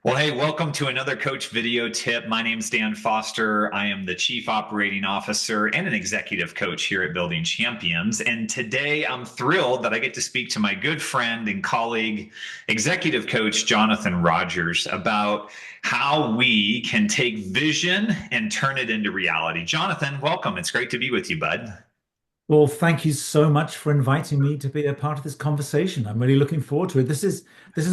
Well, hey, welcome to another coach video tip. My name's Dan Foster. I am the Chief Operating Officer and an executive coach here at Building Champions. And today I'm thrilled that I get to speak to my good friend and colleague, executive coach Jonathan Rogers, about how we can take vision and turn it into reality. Jonathan, welcome. It's great to be with you, bud. Well, thank you so much for inviting me to be a part of this conversation. I'm really looking forward to it. This is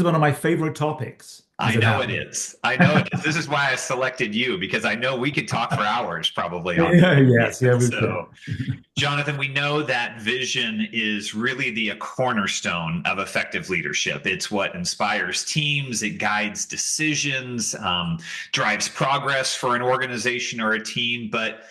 one of my favorite topics, I as it know it happens. is. I know it is. This is why I selected you because I know we could talk for hours probably on Yeah, yes, yeah, this. we could. So, Jonathan, we know that vision is really the cornerstone of effective leadership. It's what inspires teams, it guides decisions, drives progress for an organization or a team. But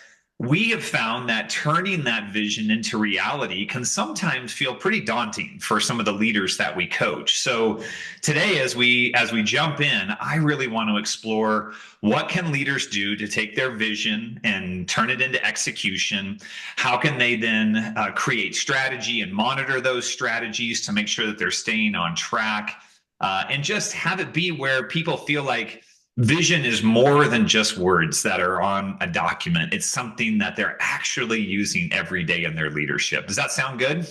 we have found that turning that vision into reality can sometimes feel pretty daunting for some of the leaders that we coach. So today, as we jump in, I really want to explore what can leaders do to take their vision and turn it into execution. How can they then create strategy and monitor those strategies to make sure that they're staying on track, and just have it be where people feel like vision is more than just words that are on a document. It's something that they're actually using every day in their leadership. Does that sound good?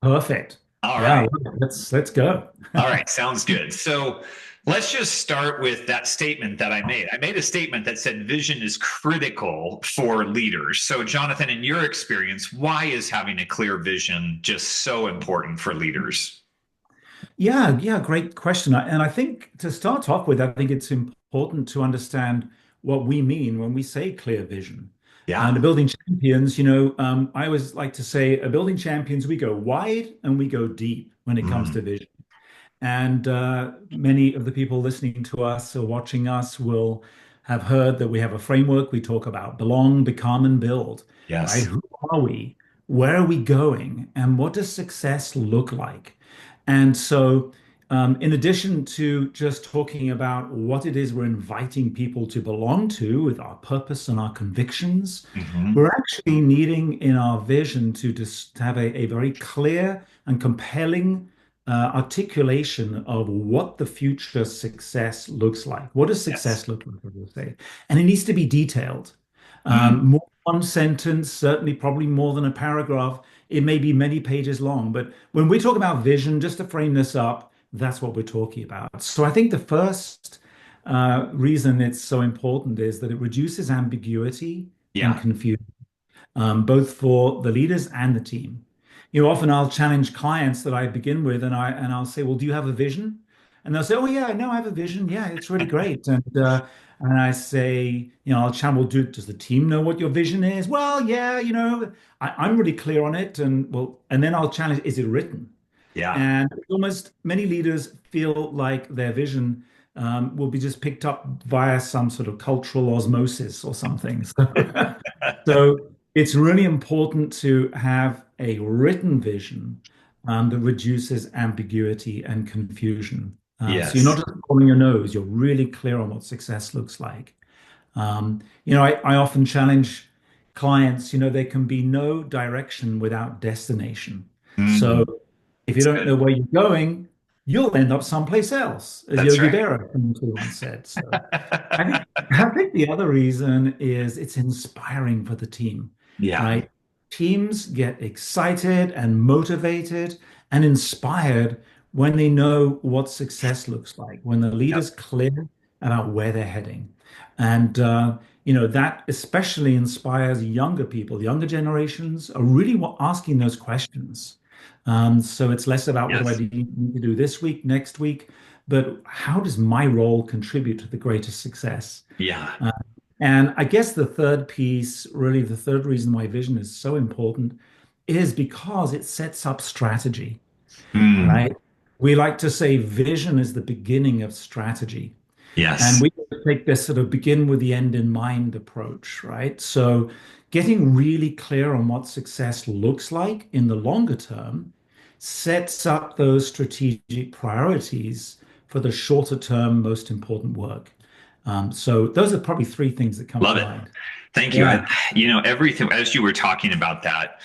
Perfect. All Yeah, right. let's go. All right. Sounds good. So let's just start with that statement that I made. I made a statement that said vision is critical for leaders. So, Jonathan, in your experience, why is having a clear vision just so important for leaders? Yeah, yeah, great question. And I think to start off with, I think it's important to understand what we mean when we say clear vision. And Yeah. the building champions, I always like to say, a building champions, we go wide and we go deep when it comes to Mm, vision. And many of the people listening to us or watching us will have heard that we have a framework. We talk about belong, become, and build, right? yes. Who are we? Where are we going? And what does success look like? And so, in addition to just talking about what it is we're inviting people to belong to with our purpose and our convictions, Hmm. we're actually needing in our vision to just have a very clear and compelling articulation of what the future success looks like. What does Yes. success look like, I will say? And it needs to be detailed. Mm, More than one sentence, certainly probably more than a paragraph. It may be many pages long, but when we talk about vision, just to frame this up, that's what we're talking about. So I think the first reason it's so important is that it reduces ambiguity and yeah. confusion, both for the leaders and the team. Often I'll challenge clients that I begin with, and I'll say, "Well, do you have a vision?" And they'll say, "Oh yeah, no, I have a vision. Yeah, it's really great." And I say, I'll challenge, "Well, does the team know what your vision is?" "Well, yeah, I'm really clear on it." And then I'll challenge, "Is it written?" Yeah. And almost many leaders feel like their vision will be just picked up via some sort of cultural osmosis or something. So it's really important to have a written vision that reduces ambiguity and confusion. So you're not Yes. just following your nose, you're really clear on what success looks like. I often challenge clients, there can be no direction without destination. So Mm, if you it's don't know good. where you're going, you'll end up someplace else, as That's Yogi right. Berra famously once said. So I think the other reason is it's inspiring for the team, Yeah. right? Teams get excited and motivated and inspired when they know what success looks like, when the Yep. leader's clear about where they're heading. And that especially inspires younger people. Younger generations are really asking those questions. So it's less about what do I Yes. need to do this week, next week, but how does my role contribute to the greatest success? Yeah. Uh, and I guess the third piece, really the third reason why vision is so important, is because it sets up strategy, Mm, right? We like to say vision is the beginning of strategy. And yes. we take this sort of begin with the end in mind approach, right? So getting really clear on what success looks like in the longer term sets up those strategic priorities for the shorter term, most important work. So those are probably three things that come to Love it. mind. Thank you. Yeah. Everything, as you were talking about that,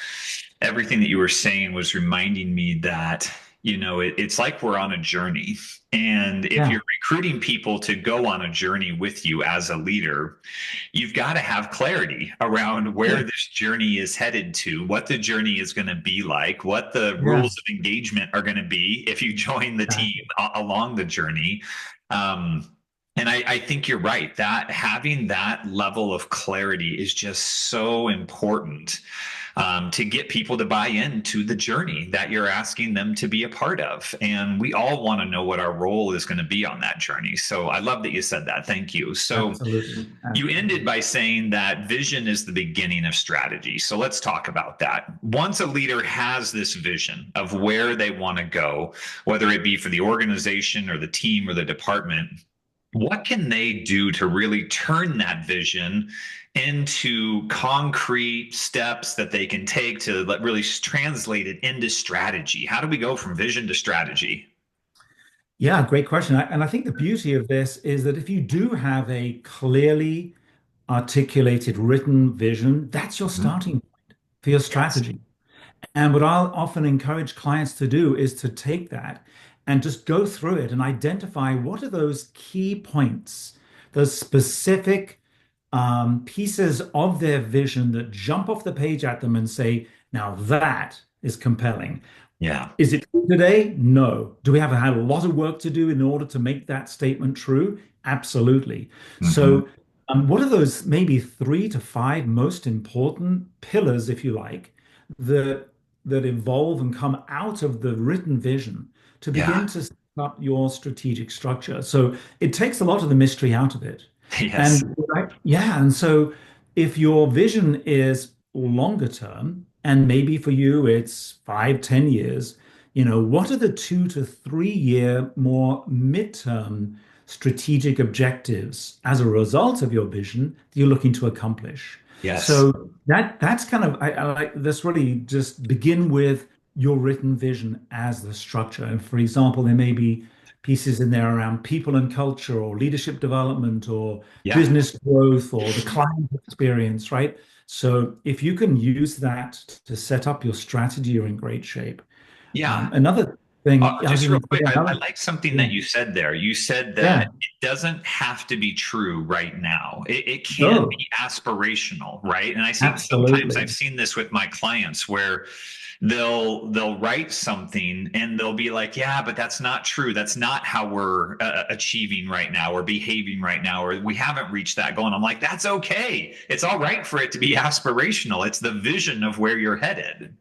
everything that you were saying was reminding me that, it's like we're on a journey. And if Yeah, you're recruiting people to go on a journey with you as a leader, you've got to have clarity around where yeah, this journey is headed to, what the journey is going to be like, what the yeah, rules of engagement are going to be if you join the team exactly. along the journey. Um, and I think you're right that having that level of clarity is just so important to get people to buy into the journey that you're asking them to be a part of. And we all want to know what our role is going to be on that journey. So I love that you said that. Thank you. So Absolutely. you ended Absolutely. by saying that vision is the beginning of strategy. So let's talk about that. Once a leader has this vision of where they want to go, whether it be for the organization or the team or the department, what can they do to really turn that vision into concrete steps that they can take to really translate it into strategy? How do we go from vision to strategy? Yeah, great question. And I think the beauty of this is that if you do have a clearly articulated written vision, that's your Mhm. starting point for your Yes. strategy. And what I'll often encourage clients to do is to take that and just go through it and identify what are those key points, those specific pieces of their vision that jump off the page at them and say, now that is compelling. Yeah. Is it true today? No. Do we have had a lot of work to do in order to make that statement true? Absolutely. Hmm. So, what are those maybe 3 to 5 most important pillars, if you like, that evolve and come out of the written vision to Yeah. begin to set up your strategic structure? So it takes a lot of the mystery out of it. Yes. And yeah, and so if your vision is longer term, and maybe for you it's 5, 10 years, what are the 2 to 3 year more midterm strategic objectives as a result of your vision that you're looking to accomplish? Yes. So that's kind of I like this really just begin with your written vision as the structure. And for example, there may be pieces in there around people and culture or leadership development or Yeah. business growth or the client experience, right? So if you can use that to set up your strategy, you're in great shape. Yeah. Another thing, I was Just going real to say quick, I another, like something yeah, that you said there. You said that yeah, it doesn't have to be true right now. It can no, be aspirational, right? And I think sometimes I've absolutely. seen this with my clients where they'll write something and they'll be like, yeah, but that's not true. That's not how we're achieving right now or behaving right now, or we haven't reached that goal. And I'm like, that's okay. It's all right for it to be aspirational. It's the vision of where you're headed.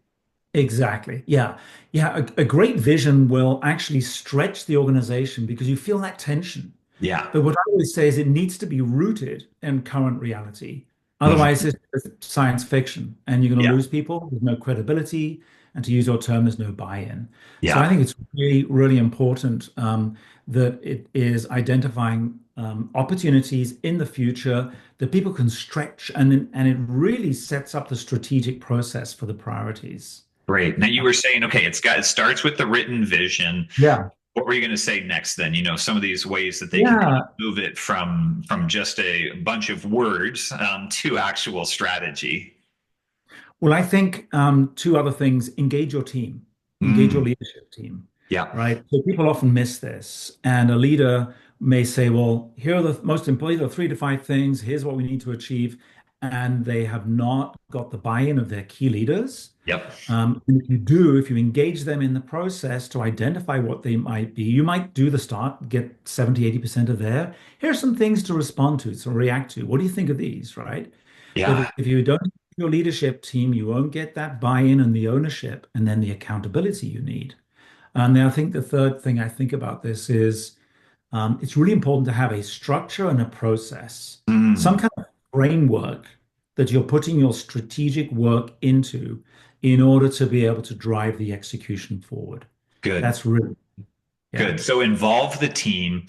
Exactly. Yeah. Yeah. A great vision will actually stretch the organization because you feel that tension. Yeah. But what I always say is it needs to be rooted in current reality. Otherwise, Mhm. it's science fiction and you're going to Yeah. lose people. There's no credibility. And to use your term, there's no buy-in. So I Yeah. think it's really, really important that it is identifying opportunities in the future that people can stretch and it really sets up the strategic process for the priorities. Great. Now you were saying, okay, it starts with the written vision. Yeah. What were you going to say next then? Some of these ways that they can kind Yeah. of move it from just a bunch of words to actual strategy. Well, I think two other things, engage your team, engage your Mm, leadership team, yeah. right? So people often miss this. And a leader may say, well, here are the most important, 3 to 5 things. Here's what we need to achieve. And they have not got the buy-in of their key leaders. Yep. And if you engage them in the process to identify what they might be, you might do the start, get 70, 80% of there. Here are some things to respond to, to react to. What do you think of these, right? But Yeah. if you don't have your leadership team, you won't get that buy-in and the ownership and then the accountability you need. And then I think the third thing I think about this is it's really important to have a structure and a process, some Mm, kind of framework that you're putting your strategic work into in order to be able to drive the execution forward. good. That's really, yeah, Good. So involve the team,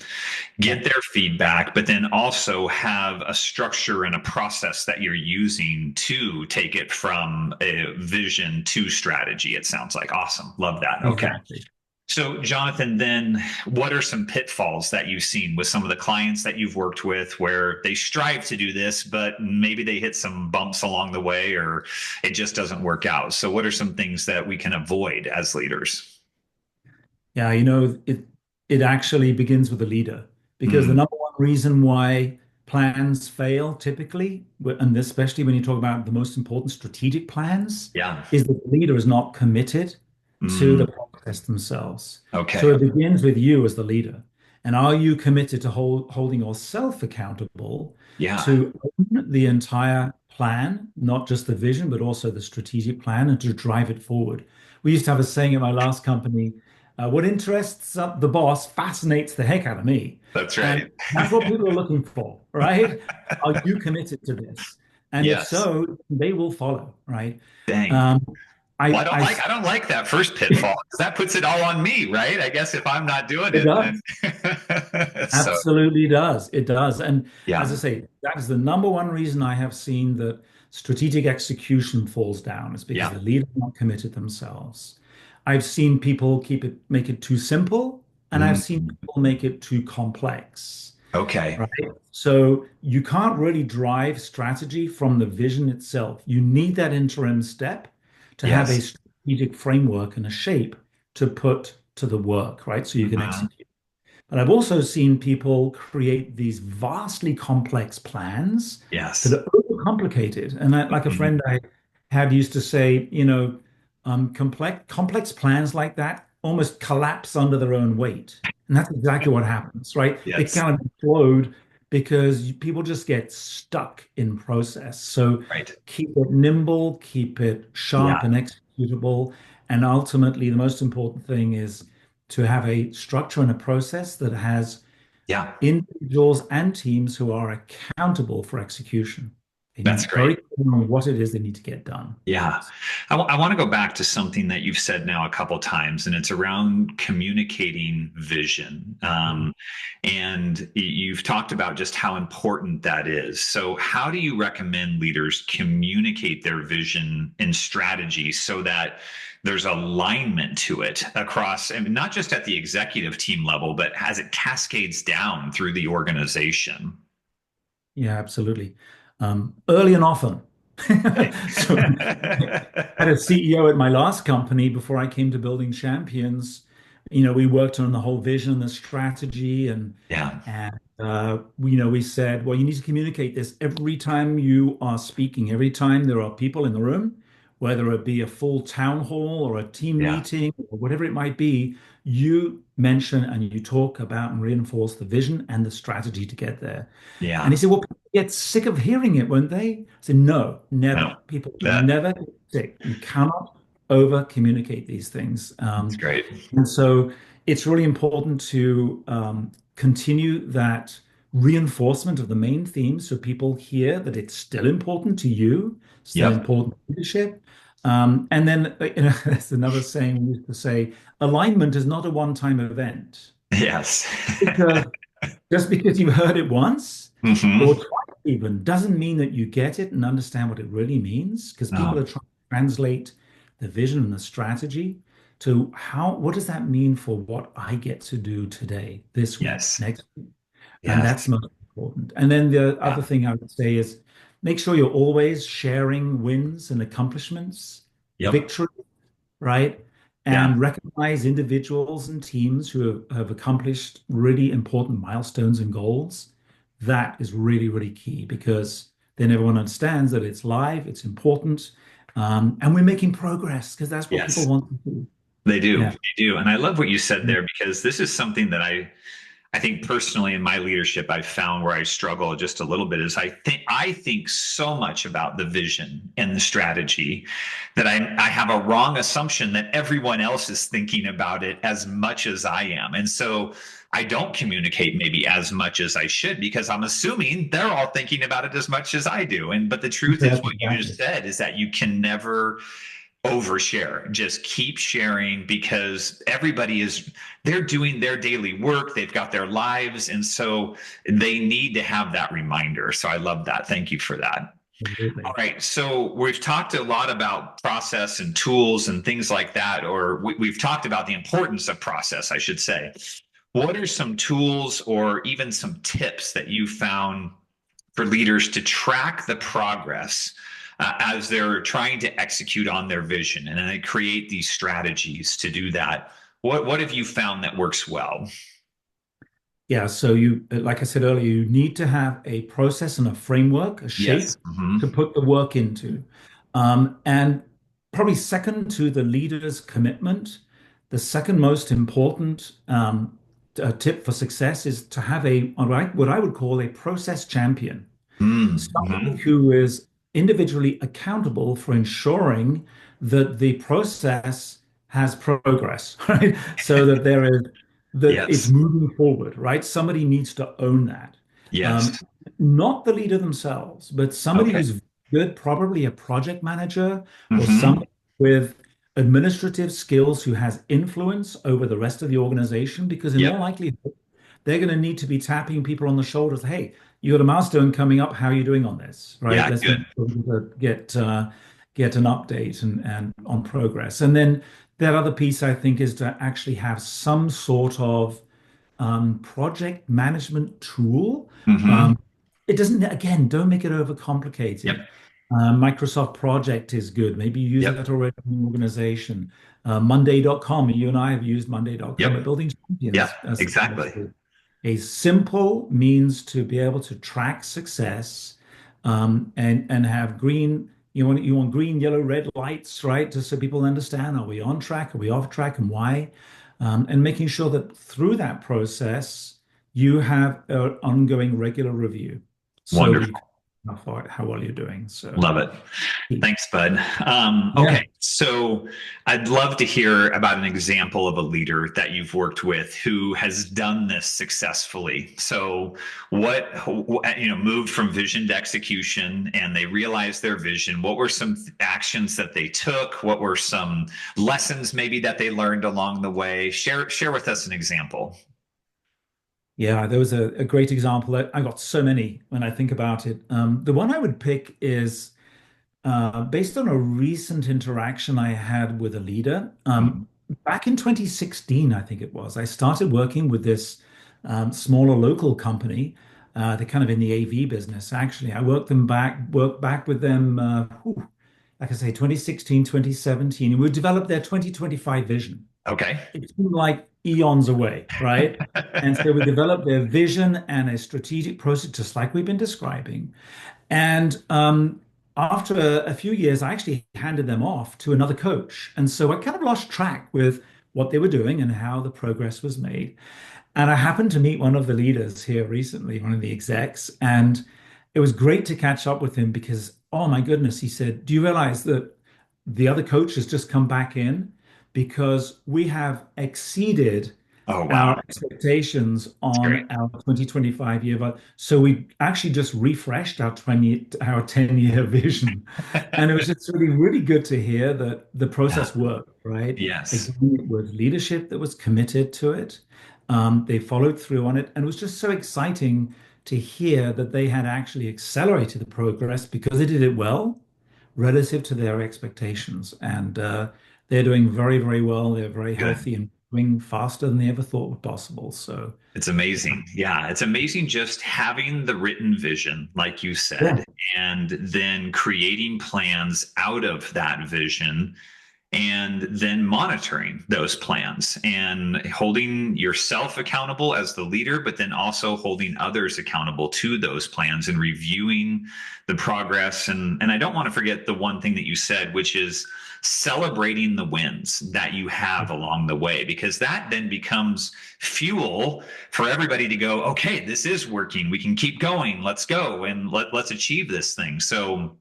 yeah, get their feedback, but then also have a structure and a process that you're using to take it from a vision to strategy. It sounds like awesome. Love that. Okay. exactly. So, Jonathan, then what are some pitfalls that you've seen with some of the clients that you've worked with where they strive to do this, but maybe they hit some bumps along the way or it just doesn't work out? So, what are some things that we can avoid as leaders? Yeah, it actually begins with the leader because the Mm, number one reason why plans fail typically, and especially when you talk about the most important strategic plans, yeah. is that the leader is not committed to Mm, the process themselves. So okay. it begins with you as the leader. And are you committed to holding yourself accountable Yeah. to own the entire plan, not just the vision, but also the strategic plan and to drive it forward? We used to have a saying at my last company, what interests the boss fascinates the heck out of me. That's And right. that's what people are looking for, right? Are you committed to this? And if Yes. so, they will follow, right? Dang. Um, Well, I, I, I don't like that first pitfall because that puts it all on me, right? I guess if I'm not doing it it, does. then so Absolutely does. It does. And as I yeah, say, that is the number one reason I have seen that strategic execution falls down is because yeah. the leaders are not committed themselves. I've seen people make it too simple, and I've seen Mm, people make it too complex. okay. Right. So you can't really drive strategy from the vision itself. You need that interim step to have a Yes. strategic framework and a shape to put to the work, right? So you can Uh, execute. But I've also seen people create these vastly complex plans that yes. are overcomplicated. And like a Mhm. friend I had used to say, complex plans like that almost collapse under their own weight. And that's exactly what happens, right? They Yes. kind of implode because people just get stuck in process. So Right. keep it nimble, keep it Yeah. sharp and executable. And ultimately, the most important thing is to have a structure and a process that has Yeah. individuals and teams who are accountable for execution. They That's need great. very clear on what it is they need to get done. Yeah. I want to go back to something that you've said now a couple times, and it's around communicating vision. And you've talked about just how important that is. So, how do you recommend leaders communicate their vision and strategy so that there's alignment to it across, and not just at the executive team level, but as it cascades down through the organization? Yeah, absolutely. Early and often. Okay. So I had a CEO at my last company before I came to Building Champions. We worked on the whole vision, the strategy, Yeah. we said, well, you need to communicate this every time you are speaking, every time there are people in the room, whether it be a full town hall or a team Yeah. meeting or whatever it might be, you mention and you talk about and reinforce the vision and the strategy to get there. And he Yeah. said, well, people get sick of hearing it, won't they? I said, no, No, never. People will that never get sick. You cannot over communicate these things. that's great. And so it's really important to continue that reinforcement of the main theme so people hear that it's still important to you, still Yep. important to leadership. And then, that's another saying we used to say, alignment is not a one-time event. Yes. Because just because you heard it once or Hmm. twice even doesn't mean that you get it and understand what it really means. Because people Oh, are trying to translate the vision and the strategy to what does that mean for what I get to do today, this week, yes. next week? And Yes. that's most important. And then the other Yeah. thing I would say is make sure you're always sharing wins and accomplishments, Yep. victory, right? Yeah. And recognize individuals and teams who have accomplished really important milestones and goals. That is really, really key because then everyone understands that it's live, it's important, and we're making progress because that's what people Yes. want to do. They do. Yeah. They do. And I love what you said there because this is something that I think personally in my leadership, I've found where I struggle just a little bit is I think so much about the vision and the strategy that I have a wrong assumption that everyone else is thinking about it as much as I am. And so I don't communicate maybe as much as I should because I'm assuming they're all thinking about it as much as I do. And but the truth is That's what you just exactly. said is that you can never overshare. Just keep sharing because everybody is they're doing their daily work, they've got their lives, and so they need to have that reminder. So I love that. Thank you for that. All Absolutely. right, so we've talked a lot about process and tools and things like that, or we've talked about the importance of process, I should say. What are some tools or even some tips that you found for leaders to track the progress as they're trying to execute on their vision and then they create these strategies to do that? What have you found that works well? Yeah, so you, like I said earlier, you need to have a process and a framework, a shape Yes. Hmm. to put the work into. And probably second to the leader's commitment, the second most important tip for success is to have all right, what I would call a process champion, somebody Mm-hmm. who is individually accountable for ensuring that the process has progress, right? So that it's Yes. moving forward, right? Somebody needs to own that. Um, Yes. Not the leader themselves, but somebody Okay. who's good, probably a project manager or Hmm. somebody with administrative skills who has influence over the rest of the organization, because in all Yep. likelihood, they're going to need to be tapping people on the shoulders. Hey, you got a milestone coming up. How are you doing on this? Right? Yeah. Let's make Good. sure we get an update and on progress. And then that other piece, I think, is to actually have some sort of project management tool. Hmm. Um, it doesn't, again, don't make it overcomplicated. Yep. Microsoft Project is good. Maybe you use Yep. that already in your organization. Monday.com, you and I have used Monday.com at Yep. Building Yeah. Champions. Exactly. A simple means to be able to track success and have green. You want green, yellow, red lights, right? Just so people understand, are we on track? Are we off track, and why? And making sure that through that process you have an ongoing regular review, so you Wonderful. can how well you're doing. So Love it. Thanks, bud. yeah. Okay, so I'd love to hear about an example of a leader that you've worked with who has done this successfully. So, moved from vision to execution, and they realized their vision. What were some actions that they took? What were some lessons maybe that they learned along the way? Share with us an example. Yeah, there was a great example. I got so many when I think about it. The one I would pick is based on a recent interaction I had with a leader. Mhm. Back in 2016, I think it was, I started working with this smaller local company. They're kind of in the AV business, actually. Worked back with them, like I say, 2016, 2017, and we developed their 2025 vision. Okay. It seemed like eons away, right? And so we developed their vision and a strategic process, just like we've been describing. And after a few years, I actually handed them off to another coach. And so I kind of lost track with what they were doing and how the progress was made. And I happened to meet one of the leaders here recently, one of the execs, and it was great to catch up with him because, oh my goodness, he said, do you realize that the other coach has just come back in because we have exceeded Oh, our wow. expectations That's great. on our 2025 year, but so we actually just refreshed our 10-year vision. And it was just really good to hear that the Yeah. process worked, right? Yes. Again, it was leadership that was committed to it. They followed through on it, and it was just so exciting to hear that they had actually accelerated the progress because they did it well relative to their expectations. And they're doing very well. They're very Good. healthy and moving faster than they ever thought was possible. So, It's yeah. amazing. Yeah, it's amazing just having the written vision, like you Yeah. said, and then creating plans out of that vision and then monitoring those plans and holding yourself accountable as the leader, but then also holding others accountable to those plans and reviewing the progress. And I don't want to forget the one thing that you said, which is celebrating the wins that you have along the way, because that then becomes fuel for everybody to go, okay, this is working. We can keep going. Let's go and let's achieve this thing. So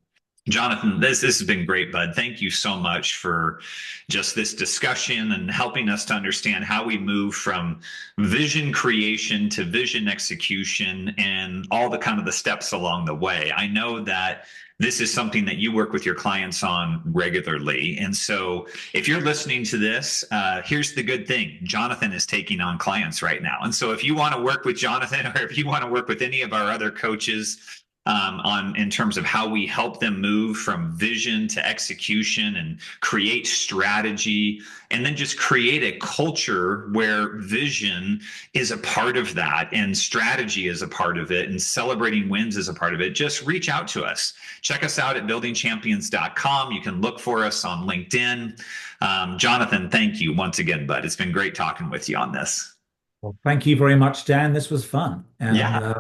Jonathan, this has been great, bud. Thank you so much for just this discussion and helping us to understand how we move from vision creation to vision execution and all the kind of the steps along the way. I know that this is something that you work with your clients on regularly. And so if you're listening to this, here's the good thing. Jonathan is taking on clients right now. And so if you want to work with Jonathan or if you want to work with any of our other coaches, on in terms of how we help them move from vision to execution and create strategy, and then just create a culture where vision is a part of that and strategy is a part of it and celebrating wins is a part of it. Just reach out to us. Check us out at buildingchampions.com. You can look for us on LinkedIn. Jonathan, thank you once again, bud. It's been great talking with you on this. Well, thank you very much, Dan. This was fun. And Yeah,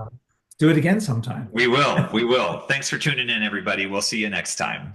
do it again sometime. we will. We will. Thanks for tuning in, everybody. We'll see you next time.